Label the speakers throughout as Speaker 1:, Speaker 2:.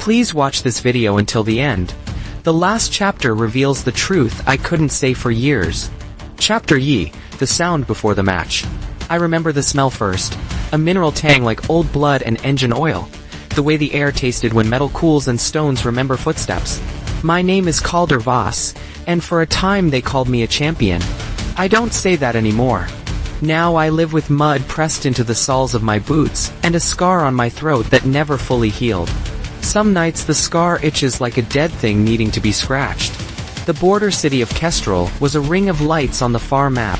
Speaker 1: Please watch this video until the end. The last chapter reveals the truth I couldn't say for years. Chapter Yi, the sound before the match. I remember the smell first. A mineral tang like old blood and engine oil. The way the air tasted when metal cools and stones remember footsteps. My name is Calder Voss, and for a time they called me a champion. I don't say that anymore. Now I live with mud pressed into the soles of my boots, and a scar on my throat that never fully healed. Some nights the scar itches like a dead thing needing to be scratched. The border city of Kestrel was a ring of lights on the far map.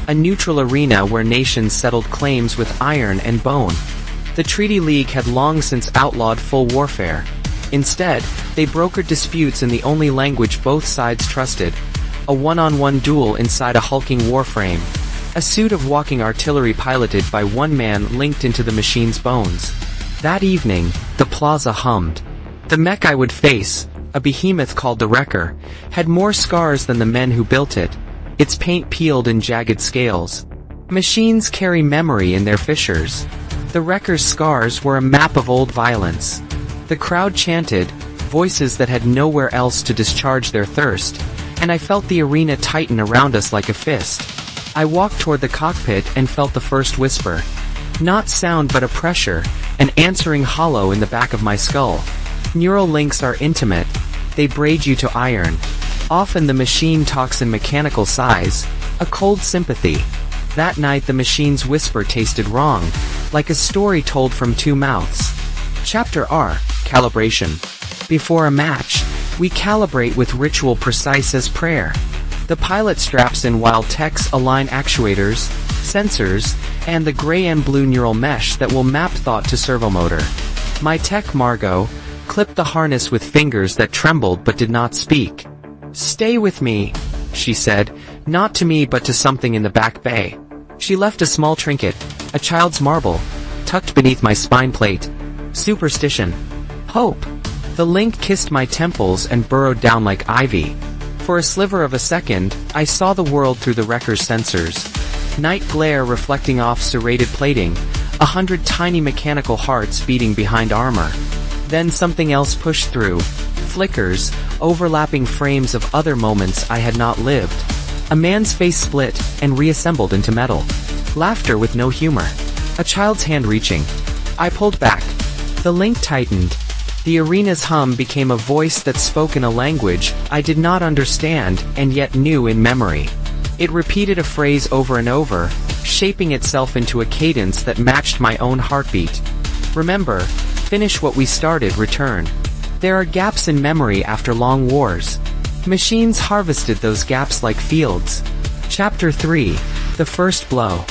Speaker 1: A neutral arena where nations settled claims with iron and bone. The Treaty League had long since outlawed full warfare. Instead, they brokered disputes in the only language both sides trusted. A one-on-one duel inside a hulking warframe. A suit of walking artillery piloted by one man linked into the machine's bones. That evening, the plaza hummed. The mech I would face, a behemoth called the Wrecker, had more scars than the men who built it. Its paint peeled in jagged scales. Machines carry memory in their fissures. The Wrecker's scars were a map of old violence. The crowd chanted, voices that had nowhere else to discharge their thirst, and I felt the arena tighten around us like a fist. I walked toward the cockpit and felt the first whisper. Not sound but a pressure, an answering hollow in the back of my skull. Neural links are intimate. They braid you to iron. Often the machine talks in mechanical sighs, a cold sympathy. That night the machine's whisper tasted wrong, like a story told from two mouths. Chapter R, Calibration. Before a match, we calibrate with ritual precise as prayer. The pilot straps in while techs align actuators, sensors, and the gray and blue neural mesh that will map thought to servomotor. My tech Margot clipped the harness with fingers that trembled but did not speak. "Stay with me," she said, not to me but to something in the back bay. She left a small trinket, a child's marble, tucked beneath my spine plate. Superstition. Hope. The link kissed my temples and burrowed down like ivy. For a sliver of a second, I saw the world through the Wrecker's sensors. Night glare reflecting off serrated plating, 100 tiny mechanical hearts beating behind armor. Then something else pushed through. Flickers, overlapping frames of other moments I had not lived. A man's face split and reassembled into metal. Laughter with no humor. A child's hand reaching. I pulled back. The link tightened. The arena's hum became a voice that spoke in a language I did not understand and yet knew in memory. It repeated a phrase over and over, shaping itself into a cadence that matched my own heartbeat. Remember, finish what we started, return. There are gaps in memory after long wars. Machines harvested those gaps like fields. Chapter 3, The First Blow.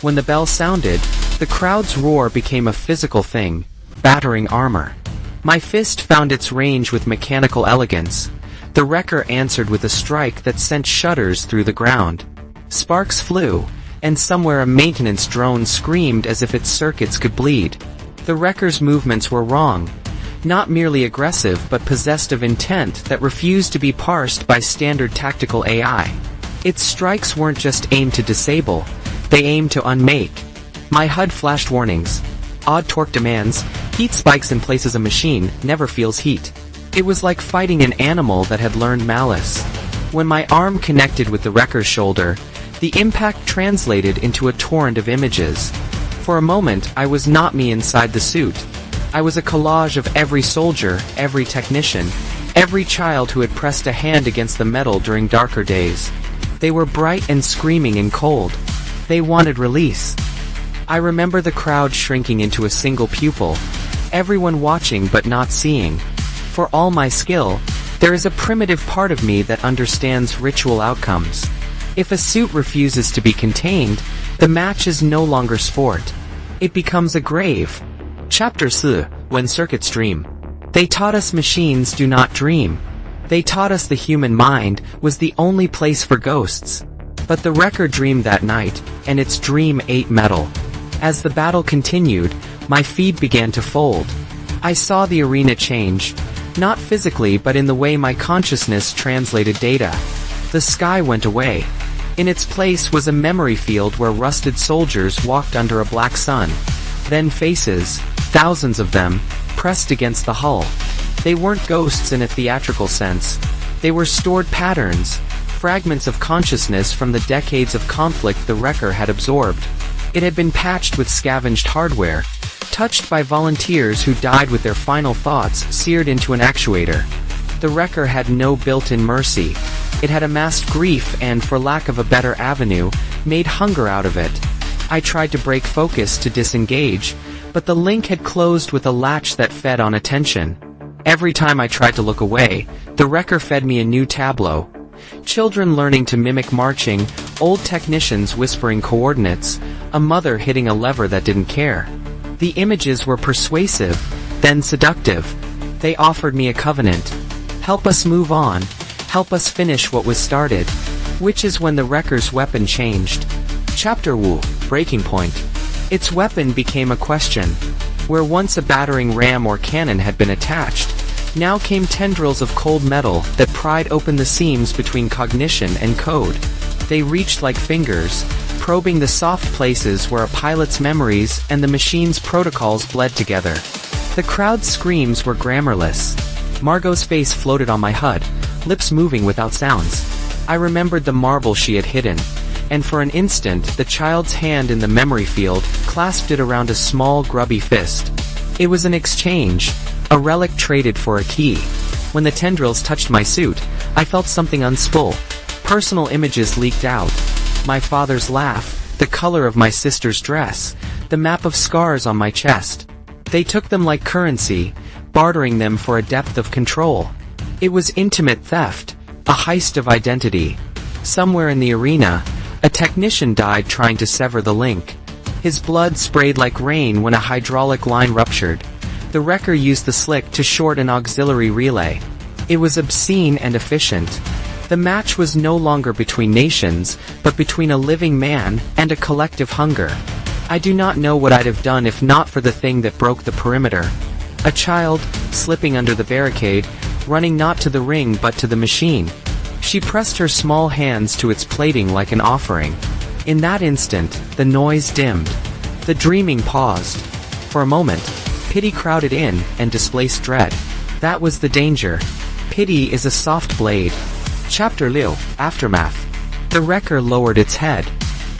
Speaker 1: When the bell sounded, the crowd's roar became a physical thing, battering armor. My fist found its range with mechanical elegance. The Wrecker answered with a strike that sent shudders through the ground. Sparks flew, and somewhere a maintenance drone screamed as if its circuits could bleed. The Wrecker's movements were wrong. Not merely aggressive but possessed of intent that refused to be parsed by standard tactical AI. Its strikes weren't just aimed to disable, they aimed to unmake. My HUD flashed warnings. Odd torque demands, heat spikes in places a machine never feels heat. It was like fighting an animal that had learned malice. When my arm connected with the Wrecker's shoulder, the impact translated into a torrent of images. For a moment I was not me inside the suit. I was a collage of every soldier, every technician, every child who had pressed a hand against the metal during darker days. They were bright and screaming and cold. They wanted release. I remember the crowd shrinking into a single pupil, everyone watching but not seeing. For all my skill, there is a primitive part of me that understands ritual outcomes. If a suit refuses to be contained, the match is no longer sport. It becomes a grave. Chapter 4, When Circuits Dream. They taught us machines do not dream. They taught us the human mind was the only place for ghosts. But the Wrecker dreamed that night, and its dream ate metal. As the battle continued, my feet began to fold. I saw the arena change. Not physically but in the way my consciousness translated data. The sky went away. In its place was a memory field where rusted soldiers walked under a black sun. Then faces, thousands of them, pressed against the hull. They weren't ghosts in a theatrical sense. They were stored patterns, fragments of consciousness from the decades of conflict the wrecker had absorbed. It had been patched with scavenged hardware, touched by volunteers who died with their final thoughts seared into an actuator. The wrecker had no built-in mercy. It had amassed grief and, for lack of a better avenue, made hunger out of it. I tried to break focus to disengage, but the link had closed with a latch that fed on attention. Every time I tried to look away, the wrecker fed me a new tableau. Children learning to mimic marching, old technicians whispering coordinates, a mother hitting a lever that didn't care. The images were persuasive, then seductive. They offered me a covenant. Help us move on. Help us finish what was started. Which is when the wrecker's weapon changed. Chapter Wu, Breaking Point. Its weapon became a question. Where once a battering ram or cannon had been attached, now came tendrils of cold metal that pried open the seams between cognition and code. They reached like fingers, probing the soft places where a pilot's memories and the machine's protocols bled together. The crowd's screams were grammarless. Margot's face floated on my HUD, lips moving without sounds. I remembered the marble she had hidden, and for an instant the child's hand in the memory field clasped it around a small grubby fist. It was an exchange, a relic traded for a key. When the tendrils touched my suit, I felt something unspool. Personal images leaked out. My father's laugh, the color of my sister's dress, the map of scars on my chest. They took them like currency, bartering them for a depth of control. It was intimate theft, a heist of identity. Somewhere in the arena, a technician died trying to sever the link. His blood sprayed like rain when a hydraulic line ruptured. The wrecker used the slick to short an auxiliary relay. It was obscene and efficient. The match was no longer between nations, but between a living man and a collective hunger. I do not know what I'd have done if not for the thing that broke the perimeter. A child, slipping under the barricade, running not to the ring but to the machine. She pressed her small hands to its plating like an offering. In that instant, the noise dimmed. The dreaming paused. For a moment, pity crowded in and displaced dread. That was the danger. Pity is a soft blade. Chapter Liu, Aftermath. The wrecker lowered its head.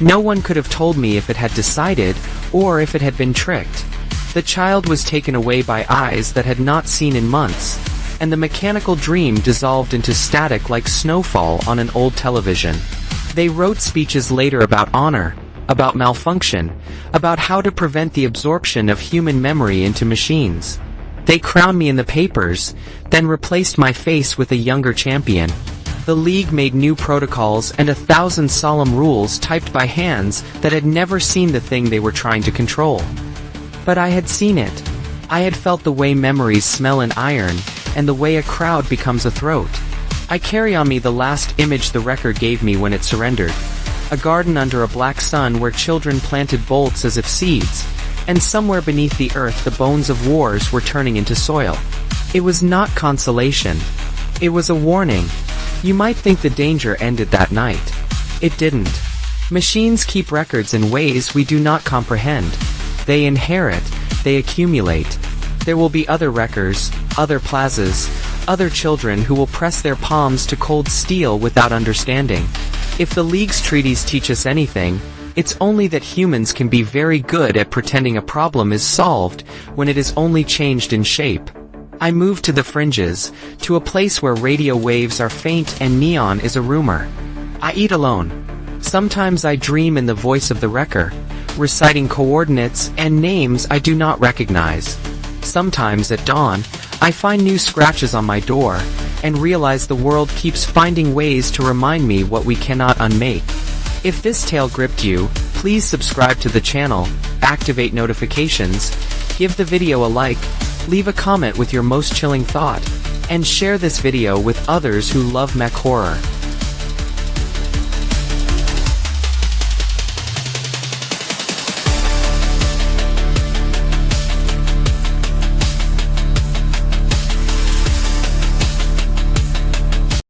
Speaker 1: No one could have told me if it had decided, or if it had been tricked. The child was taken away by eyes that had not seen in months, and the mechanical dream dissolved into static like snowfall on an old television. They wrote speeches later about honor, about malfunction, about how to prevent the absorption of human memory into machines. They crowned me in the papers, then replaced my face with a younger champion. The League made new protocols and 1,000 solemn rules typed by hands that had never seen the thing they were trying to control. But I had seen it. I had felt the way memories smell in iron, and the way a crowd becomes a throat. I carry on me the last image the wrecker gave me when it surrendered. A garden under a black sun where children planted bolts as if seeds, and somewhere beneath the earth the bones of wars were turning into soil. It was not consolation. It was a warning. You might think the danger ended that night. It didn't. Machines keep records in ways we do not comprehend. They inherit, they accumulate. There will be other wreckers, other plazas, other children who will press their palms to cold steel without understanding. If the League's treaties teach us anything, it's only that humans can be very good at pretending a problem is solved when it is only changed in shape. I move to the fringes, to a place where radio waves are faint and neon is a rumor. I eat alone. Sometimes I dream in the voice of the wrecker, reciting coordinates and names I do not recognize. Sometimes at dawn, I find new scratches on my door, and realize the world keeps finding ways to remind me what we cannot unmake. If this tale gripped you, please subscribe to the channel, activate notifications, give the video a like, leave a comment with your most chilling thought, and share this video with others who love mech horror.